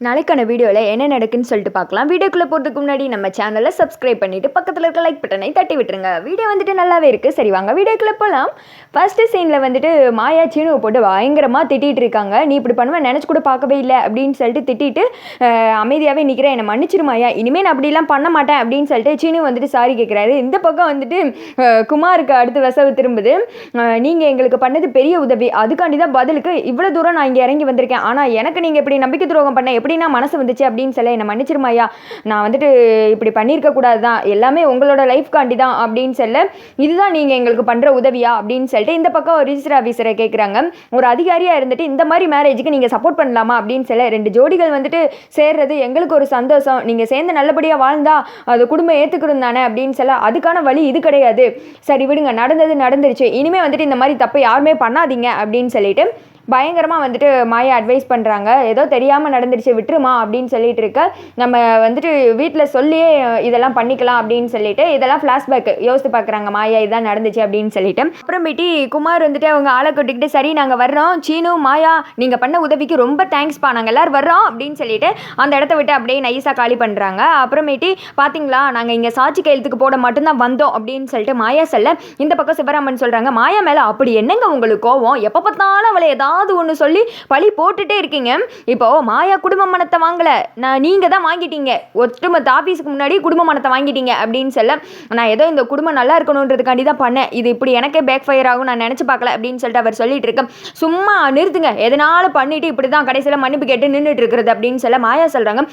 நாளைக்கான வீடியோவில் என்ன நடக்குன்னு சொல்லிட்டு பார்க்கலாம். வீடியோக்குள்ளே போகிறதுக்கு முன்னாடி நம்ம சேனலை சப்ஸ்கிரைப் பண்ணிவிட்டு பக்கத்தில் இருக்க லைக் பட்டனை தட்டி விட்டுருங்க. வீடியோ வந்துட்டு நல்லாவே இருக்குது. சரி வாங்க வீடியோக்குள்ளே போகலாம். ஃபஸ்ட்டு சீனில் வந்துட்டு மாயா சீனுவை போட்டு பயங்கரமாக திட்டிகிட்டு இருக்காங்க. நீ இப்படி பண்ணுவேன் நினச்சி கூட பார்க்கவே இல்லை அப்படின்னு சொல்லிட்டு திட்டிட்டு அமைதியாகவே நிற்கிறேன், என்னை மன்னிச்சிரு மாயா, இனிமேல் நான் அப்படிலாம் பண்ண மாட்டேன் அப்படின்னு சொல்லிட்டு சீனு வந்துட்டு சாரி கேட்குறாரு. இந்த பக்கம் வந்துட்டு குமாருக்கு அடுத்து வசவு திரும்புது. நீங்கள் எங்களுக்கு பண்ணது பெரிய உதவி, அதுக்காண்டி தான் பதிலுக்கு இவ்வளோ தூரம் நான் இங்கே இறங்கி வந்திருக்கேன். ஆனால் எனக்கு நீங்கள் இப்படி நம்பிக்கை துரோகம் பண்ண எப்படின்னா மனசு வந்துச்சு அப்படின்னு சொல்ல என்னை மன்னிச்சிருமாயா, நான் வந்துட்டு இப்படி பண்ணியிருக்க கூடாது தான், எல்லாமே உங்களோட லைஃப்காண்டி தான் அப்படின்னு சொல்ல இதுதான் நீங்கள் எங்களுக்கு பண்ணுற உதவியா அப்படின்னு சொல்லிட்டு இந்த பக்கம் ரிஜிஸ்டர் ஆஃபீஸரை கேட்குறாங்க. ஒரு அதிகாரியாக இருந்துட்டு இந்த மாதிரி மேரேஜுக்கு நீங்கள் சப்போர்ட் பண்ணலாமா அப்படின்னு சொல்ல, ரெண்டு ஜோடிகள் வந்துட்டு சேர்றது எங்களுக்கு ஒரு சந்தோஷம், நீங்கள் சேர்ந்து நல்லபடியாக வாழ்ந்தா அது குடும்பம் ஏற்றுக்கணும் தானே அப்படின்னு சொல்ல, அதுக்கான வழி இது கிடையாது, சரி விடுங்க, நடந்தது நடந்துருச்சு, இனிமேல் வந்துட்டு இந்த மாதிரி தப்பை யாருமே பண்ணாதீங்க அப்படின்னு சொல்லிட்டு பயங்கரமாக வந்துட்டு மாயா அட்வைஸ் பண்ணுறாங்க. ஏதோ தெரியாமல் நடந்துருச்சு விட்டுருமா அப்படின்னு சொல்லிட்டு இருக்க, நம்ம வந்துட்டு வீட்டில் சொல்லியே இதெல்லாம் பண்ணிக்கலாம் அப்படின்னு சொல்லிட்டு இதெல்லாம் ஃப்ளாஷ்பேக் யோசித்து பார்க்குறாங்க. மாயா இதான் நடந்துச்சு அப்படின்னு சொல்லிட்டு அப்புறமேட்டி குமார் வந்துட்டு அவங்க ஆளை கொட்டிக்கிட்டு சரி நாங்கள் வர்றோம், சீனு மாயா நீங்கள் பண்ண உதவிக்கு ரொம்ப தேங்க்ஸ்ப்பா, நாங்கள் எல்லோரும் வர்றோம் அப்படின்னு சொல்லிட்டு அந்த இடத்த விட்டு அப்படியே நைஸாக காலி பண்ணுறாங்க. அப்புறமேட்டி பார்த்தீங்களா நாங்கள் இங்கே சாட்சி கையெழுத்துக்கு போட மட்டும்தான் வந்தோம் அப்படின்னு சொல்லிட்டு மாயா சொல்ல, இந்த பக்கம் சிவராமன் சொல்கிறாங்க, மாயா மேலே அப்படி என்னங்க உங்களுக்கு கோவம், எப்போ பார்த்தாலும் அவளை ஏதாவது ஒன்று சொல்லி பழி போட்டுட்டே இருக்கீங்க. இப்போ மாயா குடும்ப மனத்தை வாங்கல, நீங்கள் தான் வாங்கிட்டீங்க, ஒட்டுமொத்த ஆஃபீஸுக்கு முன்னாடி குடும்ப மனத்தை வாங்கிட்டீங்க அப்படின்னு சொல்ல, நான் ஏதோ இந்த குடும்பம் நல்லா இருக்கணுன்றதுக்காண்டி தான் பண்ணேன், இது இப்படி எனக்கே பேக் ஃபயர் ஆகும் நான் நினச்சி பார்க்கல அப்படின்னு சொல்லிட்டு அவர் சொல்லிட்டு இருக்கேன். சும்மா நிறுத்துங்க, எதனாலும் பண்ணிட்டு இப்படி தான் கடைசியில் மன்னிப்பு கேட்டு நின்றுட்டு இருக்கிறது அப்படின்னு சொல்ல மாயா சொல்கிறாங்க,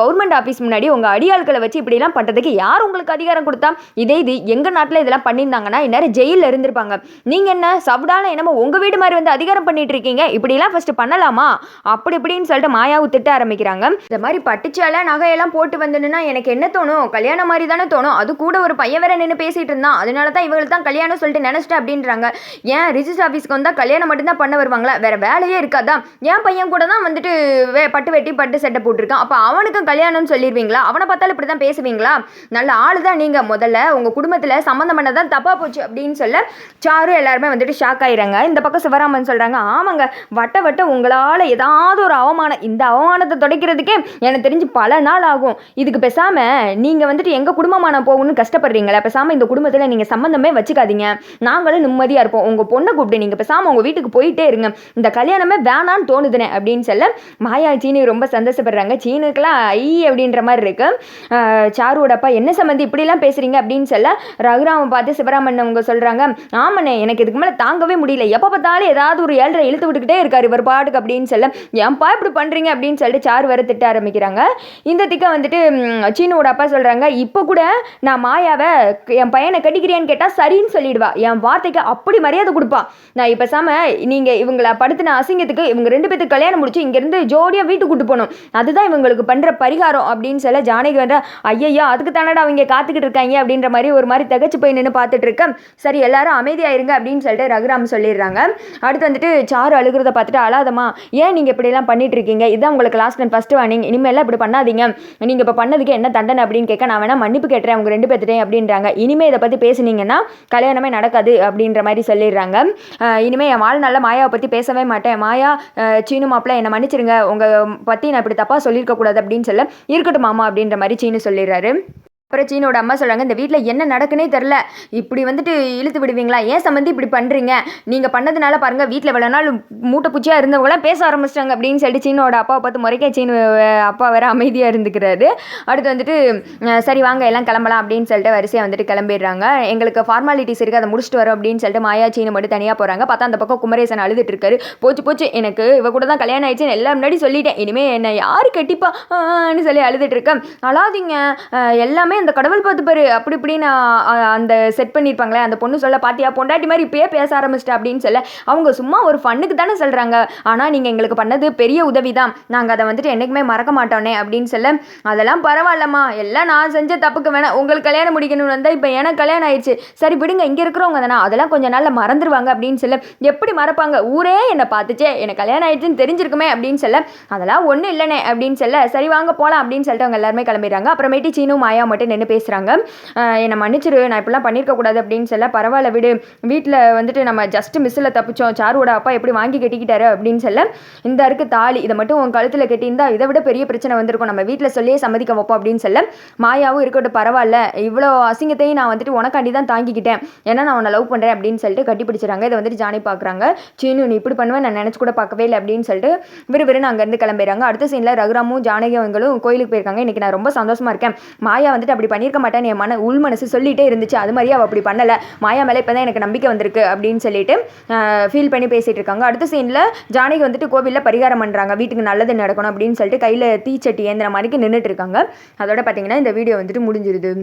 கவர்மெண்ட் ஆஃபீஸ் முன்னாடி உங்கள் அடியாட்களை வச்சு இப்படிலாம் பண்ணுறதுக்கு யார் உங்களுக்கு அதிகாரம் கொடுத்தா, இதே இது எங்கள் நாட்டில் இதெல்லாம் பண்ணியிருந்தாங்கன்னா இந்நேரம் ஜெயிலில் இருந்திருப்பாங்க, நீங்கள் என்ன சவுடால என்னமோ உங்கள் வீடு மாதிரி வந்து அதிகாரம் பண்ணிட்டு இருக்கீங்க, இப்படிலாம் ஃபர்ஸ்ட் பண்ணலாமா அப்படி இப்படின்னு சொல்லிட்டு மாயாவை திட்ட ஆரம்பிக்கிறாங்க. இந்த மாதிரி பட்டுச்சால நகையெல்லாம் போட்டு வந்ததுன்னா எனக்கு என்ன தோணும், கல்யாணம் மாதிரி தானே தோணும், அது கூட ஒரு பையன் வேற நின்று பேசிட்டு இருந்தான், அதனால தான் இவங்களுக்கு தான் கல்யாணம் சொல்லிட்டு நினைச்சிட்டேன் அப்படின்றாங்க. ஏன் ரிஜிஸ்டர் ஆஃபீஸ்க்கு வந்தால் கல்யாணம் மட்டும்தான் பண்ண வருவாங்களா, வேற வேலையே இருக்காதான், என் பையன் கூட தான் வந்துட்டு பட்டு வெட்டி பட்டு சட்டை போட்டிருக்கான், அப்போ அவனுக்கும் கல்யாணம்னு சொல்லிடுவீங்களா, அவனை பார்த்தாலும் இப்படி தான் பேசுவீங்களா, நல்ல ஆளு தான் நீங்கள், முதல்ல உங்கள் குடும்பத்தில் சம்மந்தம் பண்ணதான் தப்பாக போச்சு அப்படின்னு சொல்ல சாரு எல்லாருமே வந்துட்டு ஷாக் ஆயிடுறாங்க. இந்த பக்கம் சிவராமன் சொல்கிறாங்க, ஆமாங்க வட்ட வட்ட உங்களால் ஏதாவது ஒரு அவமானம், இந்த அவமானத்தை துடைக்கிறதுக்கே எனக்கு தெரிஞ்சு பல நாள் ஆகும், இதுக்கு பேசாமல் நீங்கள் வந்துட்டு எங்கள் குடும்பமான போகணும்னு கஷ்டப்படுறீங்களா, பேசாமல் இந்த குடும்பத்தில் நீங்கள் சம்மந்தமே வச்சுக்காதீங்க, நாங்களும் நிம்மதியாக இருப்போம், உங்கள் பொண்ணை கூப்பிட்டு நீங்கள் பேசாமல் உங்கள் வீட்டுக்கு போயிட்டே இருங்க, இந்த கல்யாணமே வேணான்னு தோணுதுனே அப்படின்னு சொல்ல மாயா சீனு ரொம்ப சந்தோஷப்படுறாங்க. சீனுக்கெல்லாம் ஐ அப்படின்ற மாதிரி இருக்கு. சாருவோட அப்பா என்ன சம்மந்தி இப்படிலாம் பேசுகிறீங்க அப்படின்னு சொல்ல ரகுராம பார்த்து சிவராமன் அவங்க சொல்கிறாங்க, ஆமாண்ணே எனக்கு இதுக்கு மேலே தாங்கவே முடியல, எப்போ பார்த்தாலும் ஏதாவது ஒரு ஏழரை இழுத்து விட்டுக்கிட்டே இருக்காரு இவர் பாட்டுக்கு அப்படின்னு சொல்ல, ஏன்பா இப்படி பண்ணுறீங்க அப்படின்னு சொல்லிட்டு சாரு வர திட்ட ஆரம்பிக்கிறாங்க. இந்த திக்க வந்துட்டு சீனுவோட அப்பா சொல்கிறாங்க, இப்போ கூட நான் மாயாவை என் பையனை கட்டிக்கிறியான்னு கேட்டால் சரின்னு சொல்லிடுவா, என் வார்த்தைக்கு அப்படி மரியாதை கொடுப்பா, நான் இப்போ நீங்கள் இவங்களை படுத்தின அசிங்கத்துக்கு இவங்க ரெண்டு பேத்துக்கு கல்யாணம் முடிச்சு இங்கேருந்து ஜோடியாக வீட்டுக்கு கூட்டு போகணும், அதுதான் இவங்களுக்கு பண்ணுற பரிகாரம் அப்படின்னு சொல்ல ஜானகி வந்து ஐயா அதுக்கு தானடா அவங்க காத்துக்கிட்டு இருக்காங்க அப்படின்ற மாதிரி ஒரு மாதிரி தகச்சு போய் நின்று பார்த்துட்டு இருக்கேன், சரி எல்லாரும் அமைதியாயிருங்க அப்படின்னு சொல்லிட்டு ரகுராம் சொல்லிடுறாங்க. அடுத்து வந்துட்டு சாரு அழுகிறத பார்த்துட்டு அழாதமா, ஏன் நீங்கள் இப்படிலாம் பண்ணிட்டு இருக்கீங்க, இதான் உங்களுக்கு லாஸ்ட் அண்ட் ஃபஸ்ட்டு வார்னிங், இனிமேல் இப்படி பண்ணாதீங்க, நீங்கள் இப்போ பண்ணதுக்கு என்ன தண்டனை அப்படின்னு கேட்க, நான் வேணா மன்னிப்பு கேட்டுறேன் உங்கள் ரெண்டு பேர்த்துட்டே அப்படின்றாங்க. இனிமேல் இதை பற்றி பேசுனீங்கன்னா கல்யாணமே நடக்காது அப்படின்ற மாதிரி சொல்லிடுறாங்க. இனிமேல் என் வாழ்நாளில் மாயாவை பற்றி பேசவே மாட்டேன், மாயா சீனு மாப்பிள்ள என்னை மன்னிச்சிருங்க, உங்கள் பற்றி நான் இப்படி தப்பாக சொல்லியிருக்கக்கூடாது அப்படின்னு சொல்ல, இருக்கட்டும் மாமா அப்படின்ற மாதிரி சீனு சொல்லிடுறாரு. அப்புறம் சீனோட அம்மா சொல்கிறாங்க, இந்த வீட்டில் என்ன நடக்குன்னே தெரில, இப்படி வந்துட்டு இழுத்து விடுவீங்களா, ஏன் சம்மந்தி இப்படி பண்ணுறீங்க, நீங்கள் பண்ணதுனால பாருங்கள் வீட்டில் இவ்வளோ நாள் மூட்டை பூச்சியாக இருந்தவங்களாம் பேச ஆரம்பிச்சிட்டாங்க அப்படின்னு சொல்லிட்டு சீனோட அப்பாவை பார்த்து முறைக்க சீனு அப்பா வேறு அமைதியாக இருந்துக்கிறாரு. அடுத்து வந்துட்டு சரி வாங்க எல்லாம் கிளம்பலாம் அப்படின்னு சொல்லிட்டு வரிசையாக வந்துட்டு கிளம்பிடுறாங்க. எங்களுக்கு ஃபார்மாலிட்டிஸ் இருக்குது அதை முடிச்சுட்டு வரோம் அப்படின்னு சொல்லிட்டு மாயா சீனு மட்டும் தனியாக போகிறாங்க. பார்த்தா அந்த பக்கம் குமரேசன் அழுதுட்டு இருக்காரு, போச்சு எனக்கு இவ கூட தான் கல்யாணம் ஆயிடுச்சுன்னு எல்லாம் முன்னாடி சொல்லிட்டேன், இனிமேல் என்னை யார் கட்டிப்பான்னு சொல்லி அழுதுட்டு இருக்கேன், அழாதீங்க எல்லாமே அந்த கடவுள் பார்த்து பாரு அப்படி இப்படின்னு அந்த செட் பண்ணியிருப்பாங்களே, அந்த பொண்ணு சொல்ல பாத்தியா பொண்டாட்டி மாதிரி இப்பயே பேச ஆரம்பிச்சிட்டா அப்படின்னு சொல்ல, அவங்க சும்மா ஒரு ஃபண்ணுக்கு தானே சொல்கிறாங்க, ஆனால் நீங்கள் எங்களுக்கு பண்ணது பெரிய உதவி தான், நாங்கள் அதை வந்துட்டு என்றைக்குமே மறக்க மாட்டோனே அப்படின்னு சொல்ல, அதெல்லாம் பரவாயில்லம்மா, எல்லாம் நான் செஞ்ச தப்புக்கு வேணாம், உங்களுக்கு கல்யாணம் முடிக்கணும்னு வந்தால் இப்போ எனக்கு கல்யாணம் ஆயிடுச்சு, சரி விடுங்க இங்கே இருக்கிறவங்க தானே அதெல்லாம் கொஞ்சம் நாளில் மறந்துடுவாங்க அப்படின்னு சொல்ல, எப்படி மறப்பாங்க, ஊரே என்னை பார்த்துச்சே எனக்கு கல்யாணம் ஆயிடுச்சுன்னு தெரிஞ்சிருக்குமே அப்படின்னு சொல்ல, அதெல்லாம் ஒன்றும் இல்லைனே அப்படின்னு சொல்ல, சரி வாங்க போகலாம் அப்படின்னு சொல்லிட்டு அவங்க எல்லாருமே கிளம்பிடுறாங்க. அப்புறமேட்டு சீனு மாயா மட்டும் மாமாட்ட நின்று பேசுகிறாங்க. என்னை மன்னிச்சிரு, நான் இப்படிலாம் பண்ணியிருக்கக்கூடாது அப்படின்னு சொல்ல, பரவாயில்ல விடு, வீட்டில் வந்துட்டு நம்ம ஜஸ்ட் மிஸ்ஸில் தப்பிச்சோம், சாருவோட அப்பா எப்படி வாங்கி கட்டிக்கிட்டாரு அப்படின்னு சொல்ல, இந்த இருக்கு தாலி, இதை மட்டும் உன் கழுத்தில் கட்டியிருந்தா இதை விட பெரிய பிரச்சனை வந்திருக்கும், நம்ம வீட்டில் சொல்லியே சம்மதிக்க வைப்போம் அப்படின்னு சொல்ல, மாயாவும் இருக்கட்டும் பரவாயில்ல, இவ்வளோ அசிங்கத்தையும் நான் வந்துட்டு உனக்காண்டி தான் தாங்கிக்கிட்டேன், ஏன்னா நான் உன்னை லவ் பண்ணுறேன் அப்படின்னு சொல்லிட்டு கட்டி பிடிச்சிடறாங்க. இதை வந்துட்டு ஜானி பார்க்குறாங்க. சீனு நீ இப்படி பண்ணுவேன் நான் நினச்சி கூட பார்க்கவே இல்லை அப்படின்னு சொல்லிட்டு விறுவிறுன்னு அங்கேருந்து கிளம்பிடுறாங்க. அடுத்த சீனில் ரகுராமும் ஜானகிங்களும் கோயிலுக்கு போயிருக்காங்க. இன்றைக்கி நான் ரொம்ப சந்தோஷமாக இருக்கேன், மாயா வந்துட்டு அப்படி பண்ணியிருக்க மாட்டேன்னு என் உள் மனசு சொல்லிகிட்டே இருந்துச்சு, அது மாதிரியே அவள் அப்படி பண்ணலை, மாயா மேலே இப்போ தான் எனக்கு நம்பிக்கை வந்திருக்கு அப்படின்னு சொல்லிட்டு ஃபீல் பண்ணி பேசிகிட்டு இருக்காங்க. அடுத்த சீனில் ஜானகி வந்துட்டு கோவிலில் பரிகாரம் பண்ணுறாங்க, வீட்டுக்கு நல்லது நடக்கணும் அப்படின்னு சொல்லிட்டு கையில் தீச்சட்டி ஏந்திர மாதிரிக்கு நின்றுட்டு இருக்காங்க. அதோட பார்த்தீங்கன்னா இந்த வீடியோ வந்துட்டு முடிஞ்சிருது.